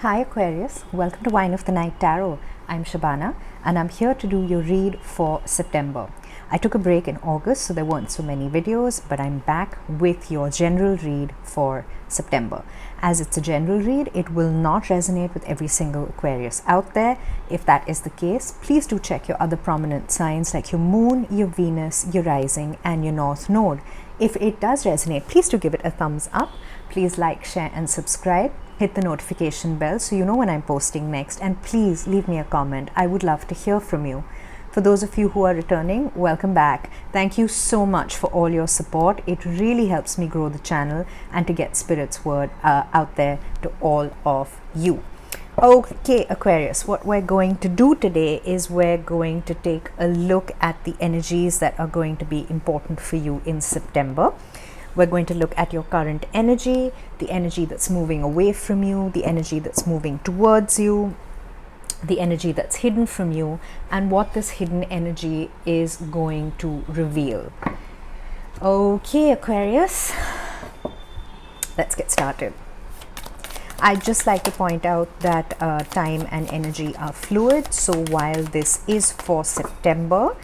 Hi Aquarius, welcome to Wine of the Night Tarot. I'm Shabana and I'm here to do your read for September. I took a break in August, so there weren't so many videos, but I'm back with your general read for September. As it's a general read, it will not resonate with every single Aquarius out there. If that is the case, please do check your other prominent signs like your moon, your Venus, your rising, and your north node. If it does resonate, please do give it a thumbs up. Please like, share, and subscribe. Hit the notification bell so you know when I'm posting next, and please leave me a comment. I would love to hear from you. For those of you who are returning, welcome back. Thank you so much for all your support. It really helps me grow the channel and to get Spirit's word out there to all of you. Okay, Aquarius, what we're going to do today is we're going to take a look at the energies that are going to be important for you in September. We're going to look at your current energy, the energy that's moving away from you, the energy that's moving towards you, the energy that's hidden from you, and what this hidden energy is going to reveal. Okay, Aquarius, let's get started. I'd just like to point out that time and energy are fluid, so while this is for September,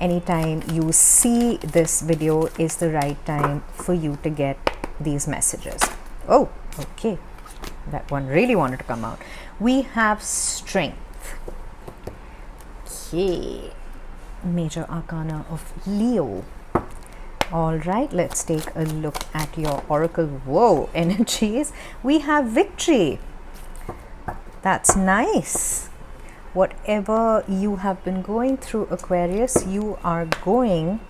anytime you see this video is the right time for you to get these messages. Oh, okay, that one really wanted to come out. We have strength. Okay, major arcana of Leo. All right, let's take a look at your oracle whoa energies. We have victory. That's nice. Whatever you have been going through, Aquarius, you are going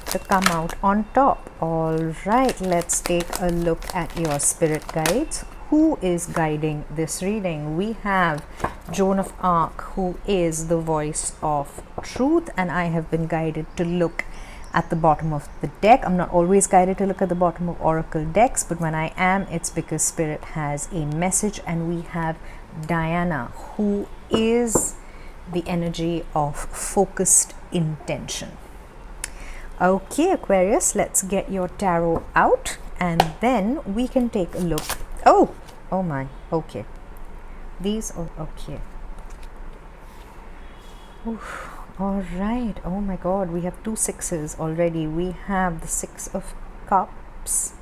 to come out on top. All right, let's take a look at your spirit guides. Who is guiding this reading? We have Joan of Arc, who is the voice of truth, and I have been guided to look at the bottom of the deck. I'm not always guided to look at the bottom of oracle decks, but when I am, it's because Spirit has a message. And we have Diana, who is the energy of focused intention. Okay, Aquarius, let's get your tarot out and then we can take a look. Oh my, okay. These are okay. Oof. All right, oh my god, we have 2 sixes already. We have the 6 of cups,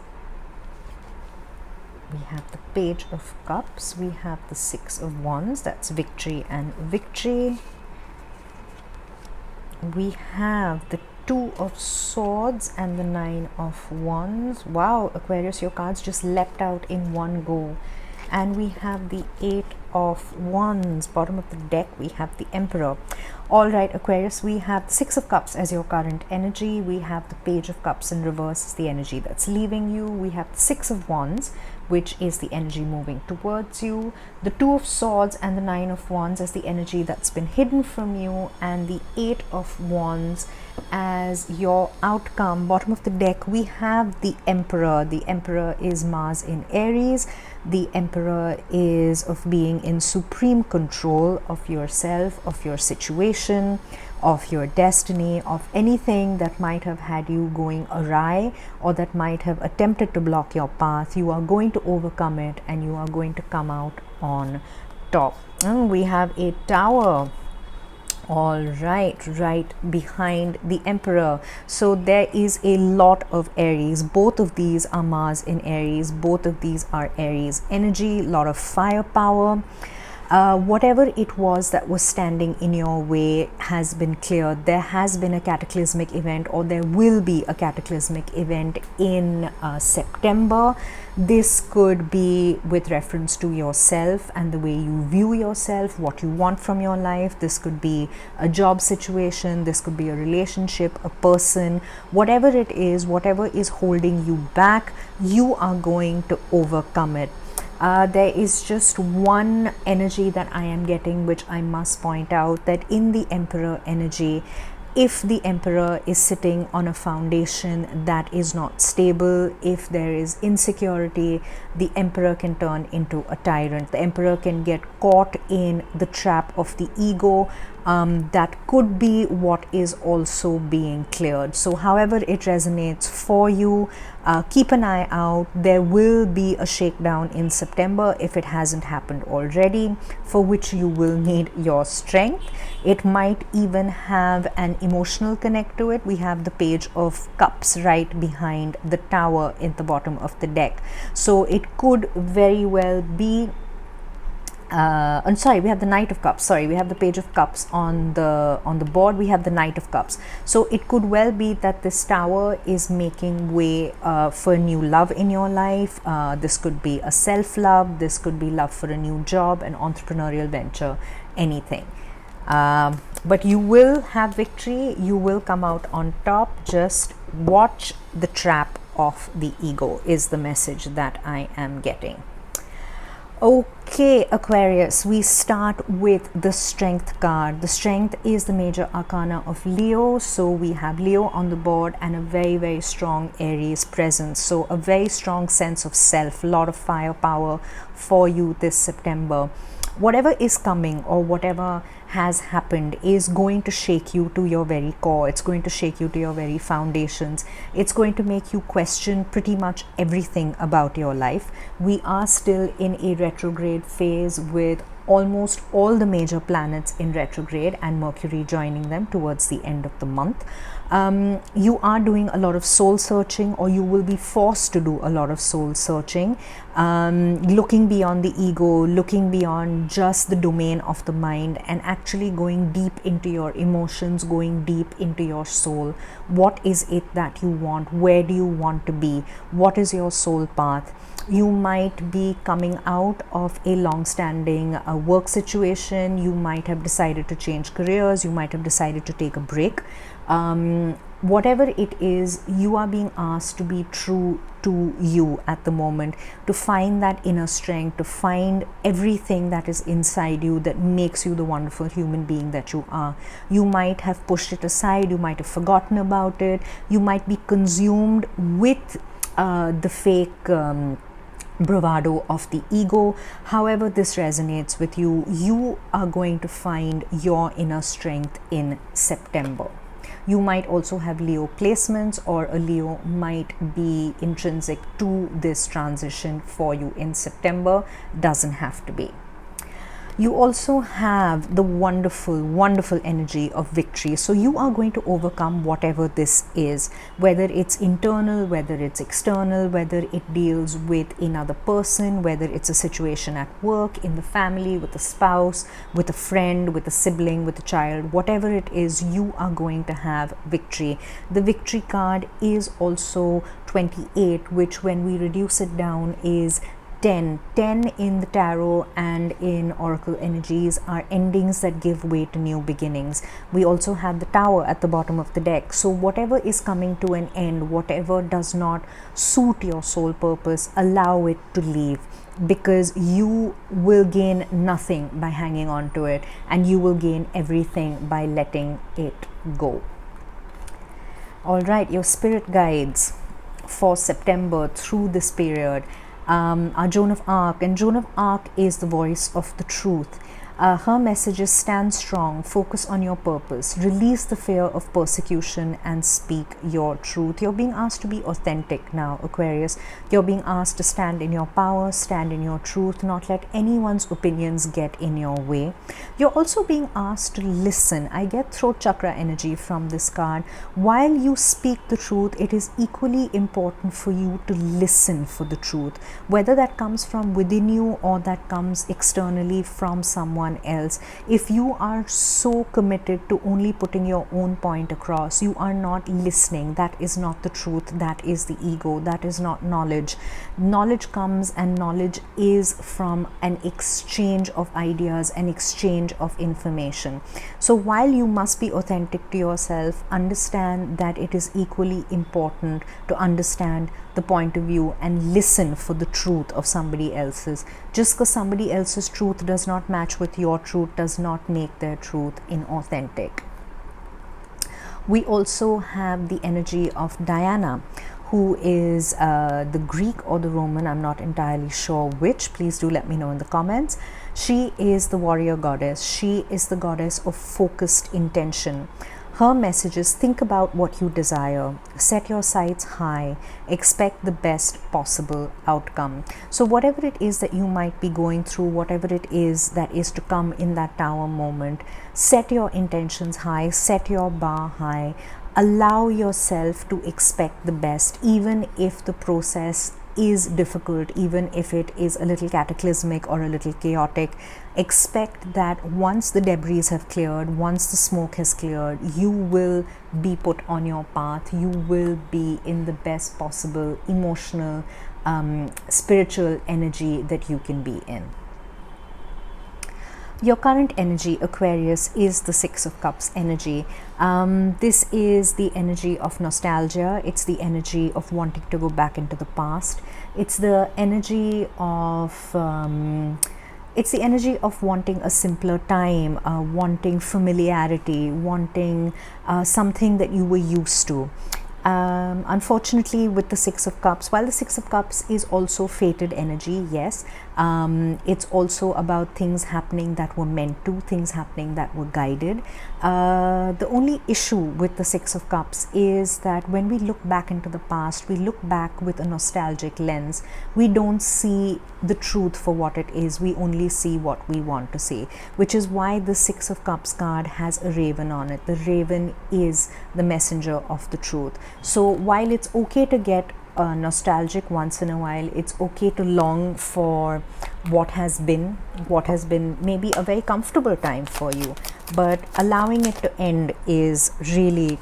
we have the page of cups, we have the 6 of wands, that's victory and victory. We have the 2 of swords and the 9 of wands. Wow, Aquarius, your cards just leapt out in one go. And we have the 8 of wands. Bottom of the deck, we have the emperor. All right, Aquarius, we have the 6 of cups as your current energy. We have the page of cups in reverse as the energy that's leaving you. We have the 6 of wands, which is the energy moving towards you. The 2 of swords and the 9 of wands as the energy that's been hidden from you. And the 8 of wands as your outcome. Bottom of the deck, we have the emperor. The emperor is Mars in Aries. The emperor is of being in supreme control of yourself, of your situation, of your destiny, of anything that might have had you going awry or that might have attempted to block your path. You are going to overcome it and you are going to come out on top. And we have a tower. All right, right behind the emperor. So there is a lot of Aries. Both of these are Mars in Aries. Both of these are Aries energy, a lot of firepower. Whatever it was that was standing in your way has been cleared. There has been a cataclysmic event, or there will be a cataclysmic event in September. This could be with reference to yourself and the way you view yourself, what you want from your life. This could be a job situation, this could be a relationship, a person, whatever it is, whatever is holding you back, you are going to overcome it. There is just one energy that I am getting, which I must point out, that in the emperor energy, if the emperor is sitting on a foundation that is not stable, if there is insecurity, the emperor can turn into a tyrant. The emperor can get caught in the trap of the ego, that could be what is also being cleared. So however it resonates for you, keep an eye out. There will be a shakedown in September if it hasn't happened already, for which you will need your strength. It might even have an emotional connect to it. We have the Page of Cups right behind the Tower in the bottom of the deck. So it could very well be I'm sorry, we have the Knight of Cups. Sorry, we have the Page of Cups on the board. We have the Knight of Cups. So it could well be that this Tower is making way for new love in your life. This could be a self-love. This could be love for a new job, an entrepreneurial venture, anything. But you will have victory. You will come out on top. Just watch the trap of the ego is the message that I am getting. Okay, Aquarius, we start with the Strength card. The Strength is the major arcana of Leo. So we have Leo on the board and a very, very strong Aries presence. So a very strong sense of self, a lot of firepower for you this September. Whatever is coming or whatever has happened is going to shake you to your very core. It's going to shake you to your very foundations. It's going to make you question pretty much everything about your life. We are still in a retrograde phase with almost all the major planets in retrograde and Mercury joining them towards the end of the month. You are doing a lot of soul searching, or you will be forced to do a lot of soul searching, looking beyond the ego, looking beyond just the domain of the mind, and actually going deep into your emotions, going deep into your soul. What is it that you want? Where do you want to be? What is your soul path? You might be coming out of a long-standing work situation. You might have decided to change careers. You might have decided to take a break. Whatever it is, you are being asked to be true to you at the moment, to find that inner strength, to find everything that is inside you that makes you the wonderful human being that you are. You might have pushed it aside. You might have forgotten about it. You might be consumed with the fake bravado of the ego. However this resonates with you, you are going to find your inner strength in September. You might also have Leo placements, or a Leo might be intrinsic to this transition for you in September. Doesn't have to be. You also have the wonderful, wonderful energy of victory. So you are going to overcome whatever this is, whether it's internal, whether it's external, whether it deals with another person, whether it's a situation at work, in the family, with a spouse, with a friend, with a sibling, with a child, whatever it is, you are going to have victory. The victory card is also 28, which when we reduce it down is 10. 10 in the tarot and in oracle energies are endings that give way to new beginnings. We also have the Tower at the bottom of the deck. So whatever is coming to an end, whatever does not suit your soul purpose, allow it to leave, because you will gain nothing by hanging on to it, and you will gain everything by letting it go. All right, your spirit guides for September through this period are Joan of Arc, and Joan of Arc is the voice of the truth. Her messages: stand strong, focus on your purpose, release the fear of persecution, and speak your truth. You're being asked to be authentic now, Aquarius. You're being asked to stand in your power, stand in your truth, not let anyone's opinions get in your way. You're also being asked to listen. I get throat chakra energy from this card. While you speak the truth, it is equally important for you to listen for the truth, whether that comes from within you or that comes externally from someone else. If you are so committed to only putting your own point across, you are not listening. That is not the truth. That is the ego. That is not knowledge. Knowledge comes, and knowledge is from an exchange of ideas, an exchange of information. So while you must be authentic to yourself, understand that it is equally important to understand the point of view and listen for the truth of somebody else's. Just because somebody else's truth does not match with your truth does not make their truth inauthentic. We also have the energy of Diana, who is the Greek or the Roman, I'm not entirely sure which. Please do let me know in the comments. She is the warrior goddess. She is the goddess of focused intention. Her message is: think about what you desire, set your sights high, expect the best possible outcome. So whatever it is that you might be going through, whatever it is that is to come in that tower moment, set your intentions high, set your bar high, allow yourself to expect the best, even if the process is difficult, even if it is a little cataclysmic or a little chaotic. Expect that once the debris have cleared, once the smoke has cleared, you will be put on your path. You will be in the best possible emotional, spiritual energy that you can be in. Your current energy, Aquarius, is the Six of Cups energy. This is the energy of nostalgia. It's the energy of wanting to go back into the past. It's the energy of wanting a simpler time, wanting familiarity, wanting something that you were used to. Unfortunately, with the Six of Cups, while the Six of Cups is also fated energy, yes, it's also about things happening that were meant to, things happening that were guided. The only issue with the Six of Cups is that when we look back into the past, we look back with a nostalgic lens. We don't see the truth for what it is. We only see what we want to see, which is why the Six of Cups card has a raven on it. The raven is the messenger of the truth. So while it's okay to get nostalgic once in a while, it's okay to long for what has been maybe a very comfortable time for you, but allowing it to end is really,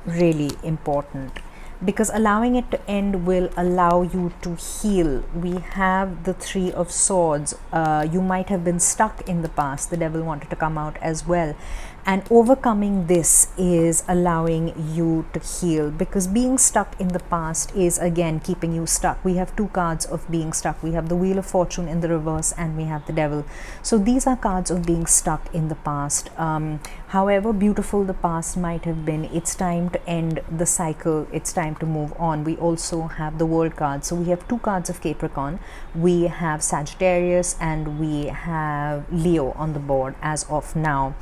really important, because allowing it to end will allow you to heal. We have the Three of Swords. You might have been stuck in the past. The devil wanted to come out as well. And overcoming this is allowing you to heal, because being stuck in the past is again keeping you stuck. We have two cards of being stuck. We have the Wheel of Fortune in the reverse and we have the devil. So these are cards of being stuck in the past. However beautiful the past might have been, it's time to end the cycle. It's time to move on. We also have the World card. So we have two cards of Capricorn. We have Sagittarius and we have Leo on the board as of now.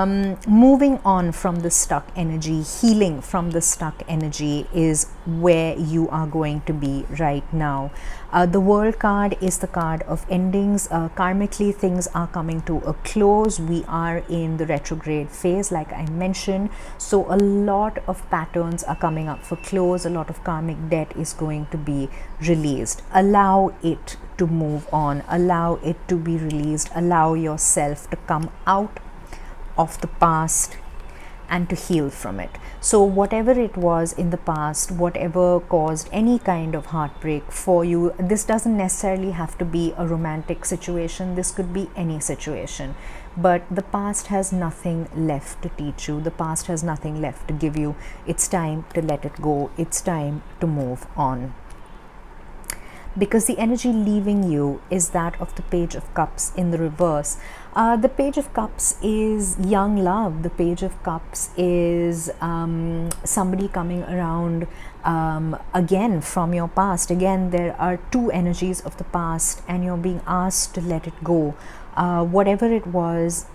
Moving on from the stuck energy, healing from the stuck energy is where you are going to be right now. The World card is the card of endings. Karmically, things are coming to a close. We are in the retrograde phase, like I mentioned. So a lot of patterns are coming up for close. A lot of karmic debt is going to be released. Allow it to move on. Allow it to be released. Allow yourself to come out of the past and to heal from it. So whatever it was in the past, whatever caused any kind of heartbreak for you, this doesn't necessarily have to be a romantic situation. This could be any situation, but the past has nothing left to teach you. The past has nothing left to give you. It's time to let it go. It's time to move on, because the energy leaving you is that of the Page of Cups in the reverse. The Page of Cups is young love. The Page of Cups is somebody coming around again from your past. Again, there are two energies of the past and you're being asked to let it go. Whatever it was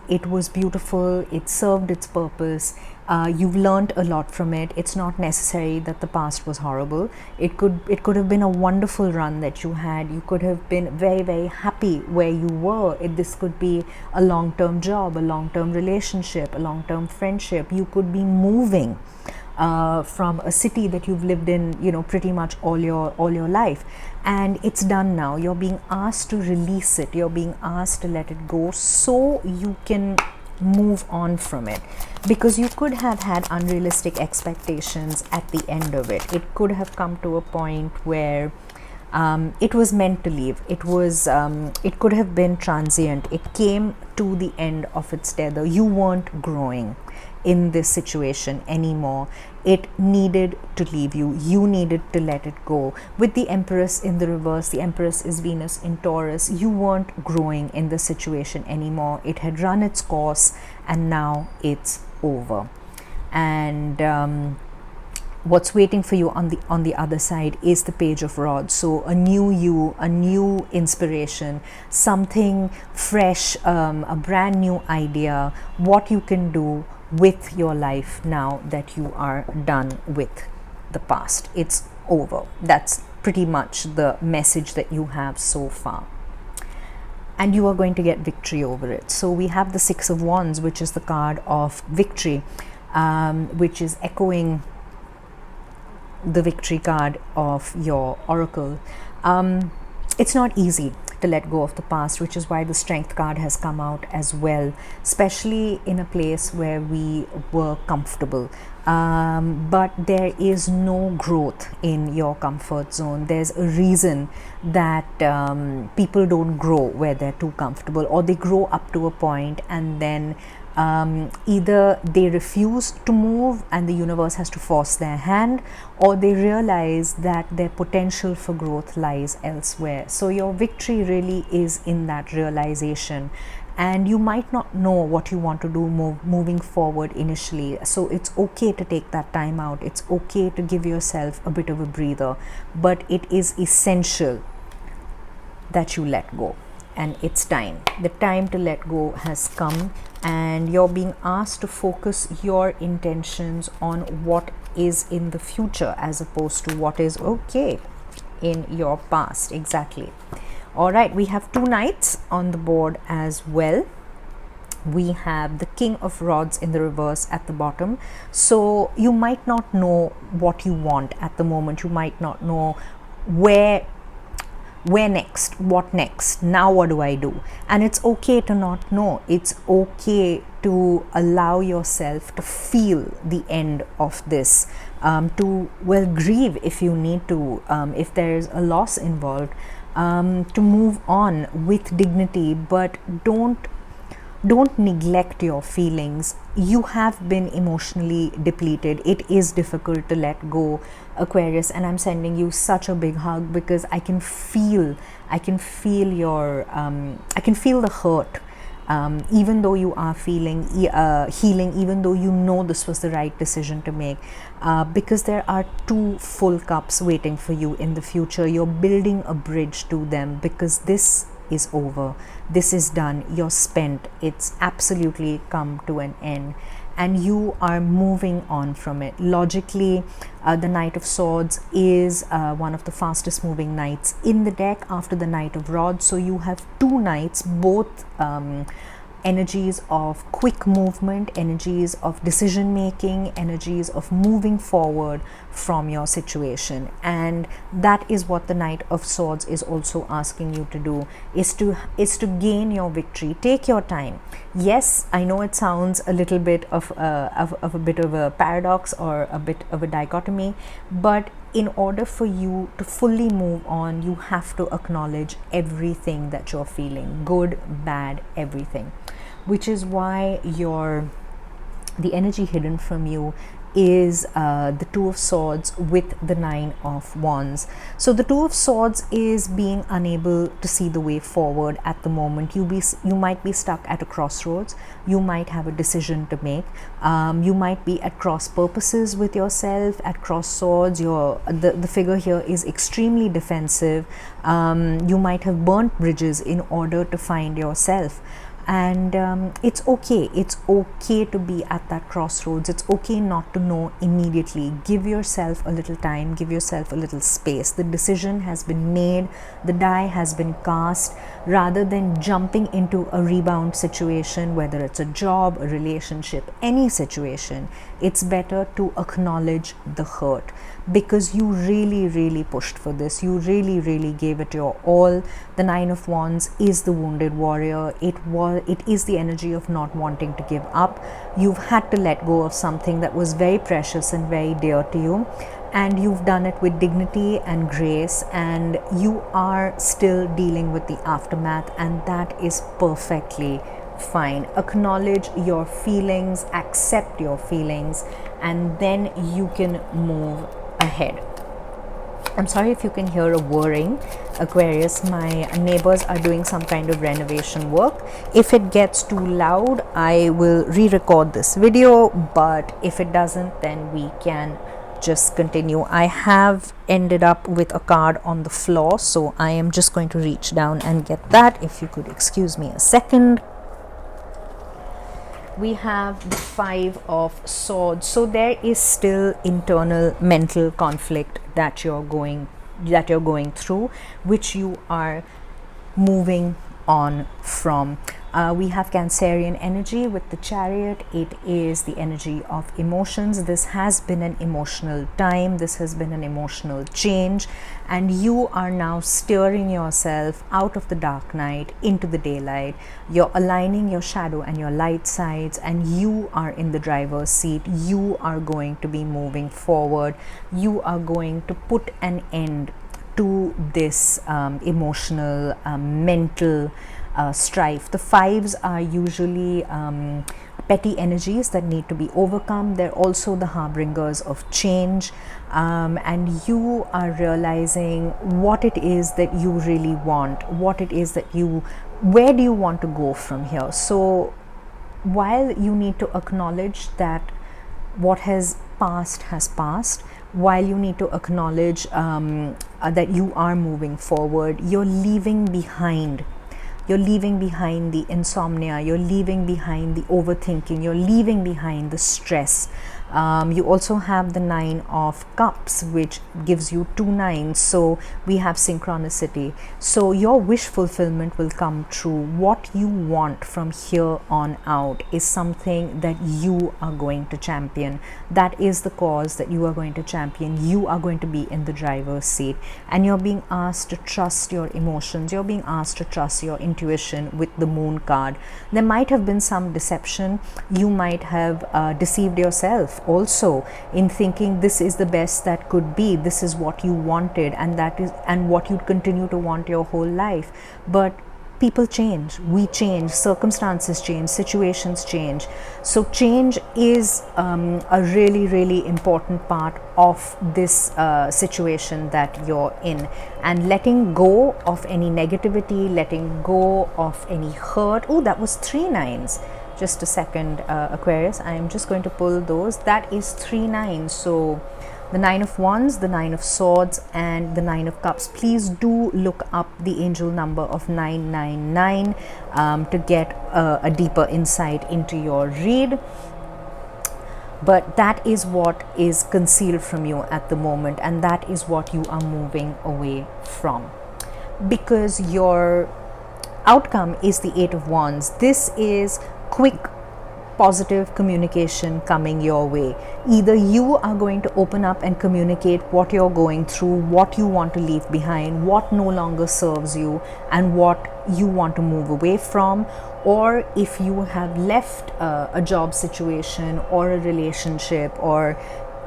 beautiful. It served its purpose. You've learned a lot from it. It's not necessary that the past was horrible. It could have been a wonderful run that you had. You could have been very, very happy where you were. This could be a long-term job, a long-term relationship, a long-term friendship. You could be moving from a city that you've lived in, you know, pretty much all your life, and it's done now. You're being asked to release it. You're being asked to let it go so you can move on from it, because you could have had unrealistic expectations at the end of it. It could have come to a point where it was meant to leave. It could have been transient. It came to the end of its tether. You weren't growing in this situation anymore. It needed to leave you. You needed to let it go. With the Empress in the reverse, the Empress is Venus in Taurus. You weren't growing in this situation anymore. It had run its course and now it's over. And what's waiting for you on the other side is the Page of Rods. So a new you, a new inspiration, something fresh, a brand new idea, what you can do with your life now that you are done with the past. It's over. That's pretty much the message that you have so far, and you are going to get victory over it. So we have the Six of Wands, which is the card of victory, which is echoing the victory card of your oracle. It's not easy to let go of the past, which is why the Strength card has come out as well, especially in a place where we were comfortable. But there is no growth in your comfort zone. There's a reason that people don't grow where they're too comfortable, or they grow up to a point and then either they refuse to move and the universe has to force their hand, or they realize that their potential for growth lies elsewhere. So your victory really is in that realization, and you might not know what you want to do moving forward initially. So it's okay to take that time out. It's okay to give yourself a bit of a breather, but it is essential that you let go. And it's time. The time to let go has come, and you're being asked to focus your intentions on what is in the future as opposed to what is okay in your past. Exactly. All right, we have two knights on the board as well. We have the King of Rods in the reverse at the bottom. So you might not know what you want at the moment. You might not know where next, what next, now what do I do? And it's okay to not know. It's okay to allow yourself to feel the end of this, to, well, grieve if you need to, if there's a loss involved, to move on with dignity, but don't neglect your feelings. You have been emotionally depleted. It is difficult to let go, Aquarius, and I'm sending you such a big hug because I can feel your I can feel the hurt, even though you are feeling healing, even though you know this was the right decision to make, because there are two full cups waiting for you in the future. You're building a bridge to them because this is over. This is done. You're spent. It's absolutely come to an end, and you are moving on from it. Logically, the Knight of Swords is one of the fastest moving knights in the deck after the Knight of Rods. So you have two knights, both energies of quick movement, energies of decision making, energies of moving forward from your situation. And that is what the Knight of Swords is also asking you to do, is to gain your victory. Take your time. Yes, I know it sounds a little bit of a bit of a paradox or a bit of a dichotomy, but in order for you to fully move on, you have to acknowledge everything that you're feeling, good, bad, everything, which is why the energy hidden from you is the Two of Swords with the Nine of Wands. So the Two of Swords is being unable to see the way forward at the moment. You might be stuck at a crossroads. You might have a decision to make. You might be at cross purposes with yourself, at cross swords. The figure here is extremely defensive. You might have burnt bridges in order to find yourself. And it's okay to be at that crossroads. It's okay not to know immediately. Give yourself a little time, give yourself a little space. The decision has been made, the die has been cast. Rather than jumping into a rebound situation, whether it's a job, a relationship, any situation, it's better to acknowledge the hurt, because you really pushed for this. You really gave it your all. The Nine of Wands is the wounded warrior. It is the energy of not wanting to give up. You've had to let go of something that was very precious and very dear to you, and you've done it with dignity and grace, and you are still dealing with the aftermath, and that is perfectly fine. Acknowledge your feelings, accept your feelings, and then you can move ahead. I'm sorry if you can hear a whirring, Aquarius. My neighbors are doing some kind of renovation work. If it gets too loud, I will re-record this video, but if it doesn't, then we can just continue. I have ended up with a card on the floor, so I am just going to reach down and get that. If you could excuse me a second. We have the 5 of Swords. So there is still internal mental conflict that you're going through, which you are moving on from. We have Cancerian energy with the Chariot. It is the energy of emotions. This has been an emotional time. This has been an emotional change, and you are now steering yourself out of the dark night into the daylight. You're aligning your shadow and your light sides, and you are in the driver's seat. You are going to be moving forward. You are going to put an end to this emotional, mental strife. The 5s are usually petty energies that need to be overcome. They're also the harbingers of change, and you are realizing what it is that you really want, what it is that where do you want to go from here. So while you need to acknowledge that what has passed, while you need to acknowledge that you are moving forward, you're leaving behind the insomnia, you're leaving behind the overthinking, you're leaving behind the stress. You also have the 9 of Cups, which gives you 2 9s. So we have synchronicity. So your wish fulfillment will come true. What you want from here on out is something that you are going to champion. That is the cause that you are going to champion. You are going to be in the driver's seat, and you're being asked to trust your emotions. You're being asked to trust your intuition with the Moon card. There might have been some deception. You might have deceived yourself also in thinking this is the best that could be, this is what you wanted, and what you'd continue to want your whole life. But people change, we change, circumstances change, situations change. So change is a really, really important part of this situation that you're in, and letting go of any negativity, letting go of any hurt. Oh, that was 3 9s. Just a second, Aquarius, I am just going to pull those. That is 3 9s. So the 9 of Wands, the 9 of Swords, and the 9 of Cups. Please do look up the angel number of 999 to get a deeper insight into your read. But that is what is concealed from you at the moment, and that is what you are moving away from, because your outcome is the 8 of Wands. This is quick, positive communication coming your way. Either you are going to open up and communicate what you're going through, what you want to leave behind, what no longer serves you, and what you want to move away from. Or if you have left a job situation or a relationship or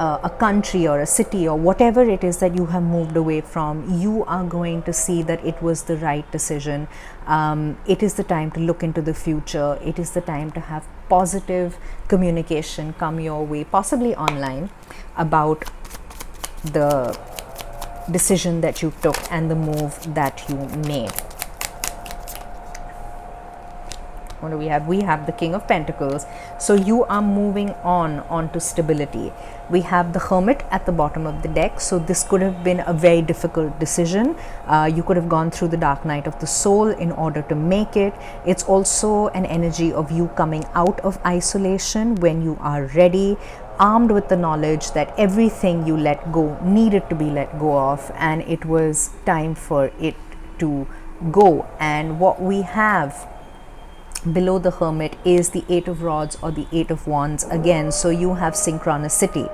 a country or a city or whatever it is that you have moved away from, you are going to see that it was the right decision. It is the time to look into the future. It is the time to have positive communication come your way, possibly online, about the decision that you took and the move that you made. What do we have? We have the King of Pentacles. So you are moving onto stability. We have the Hermit at the bottom of the deck. So this could have been a very difficult decision. You could have gone through the dark night of the soul in order to make it. It's also an energy of you coming out of isolation when you are ready, armed with the knowledge that everything you let go needed to be let go of, and it was time for it to go. And what we have below the Hermit is the 8 of Rods or the 8 of Wands again. So you have synchronicity,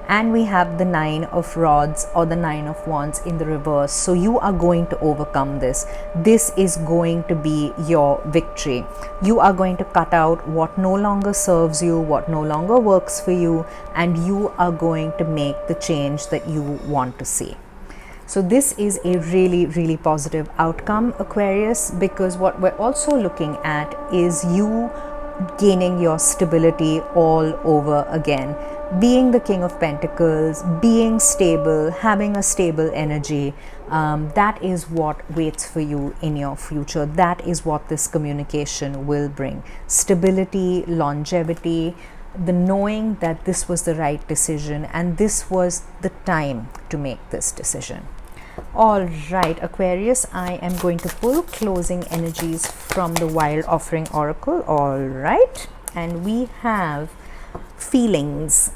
and we have the 9 of Rods or the 9 of Wands in the reverse. So you are going to overcome this. This is going to be your victory. You are going to cut out what no longer serves you, what no longer works for you, and you are going to make the change that you want to see. So this is a really, really positive outcome, Aquarius, because what we're also looking at is you gaining your stability all over again. Being the King of Pentacles, being stable, having a stable energy, that is what waits for you in your future. That is what this communication will bring. Stability, longevity, the knowing that this was the right decision and this was the time to make this decision. All right, Aquarius, I am going to pull closing energies from the Wild Offering Oracle. All right, and we have feelings.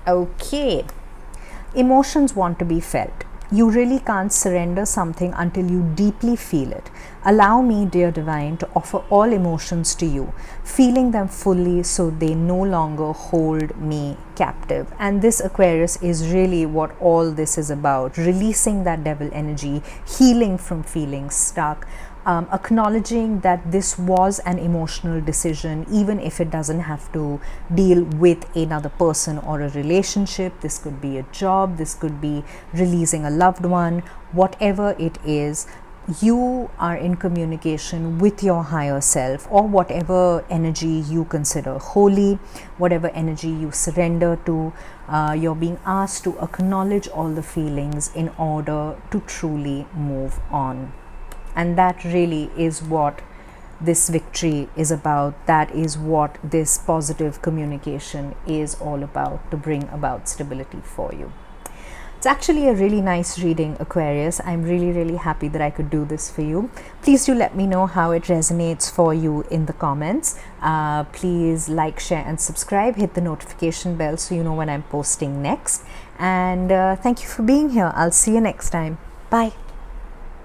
Okay, emotions want to be felt. You really can't surrender something until you deeply feel it. Allow me, dear divine, to offer all emotions to you, feeling them fully so they no longer hold me captive. And this, Aquarius, is really what all this is about. Releasing that devil energy, healing from feeling stuck, acknowledging that this was an emotional decision, even if it doesn't have to deal with another person or a relationship. This could be a job, this could be releasing a loved one, whatever it is. You are in communication with your higher self, or whatever energy you consider holy, whatever energy you surrender to. You're being asked to acknowledge all the feelings in order to truly move on. And that really is what this victory is about. That is what this positive communication is all about, to bring about stability for you. It's actually a really nice reading, Aquarius. I'm really happy that I could do this for you. Please do let me know how it resonates for you in the comments. Please like, share and subscribe. Hit the notification bell so you know when I'm posting next. And thank you for being here. I'll see you next time. Bye.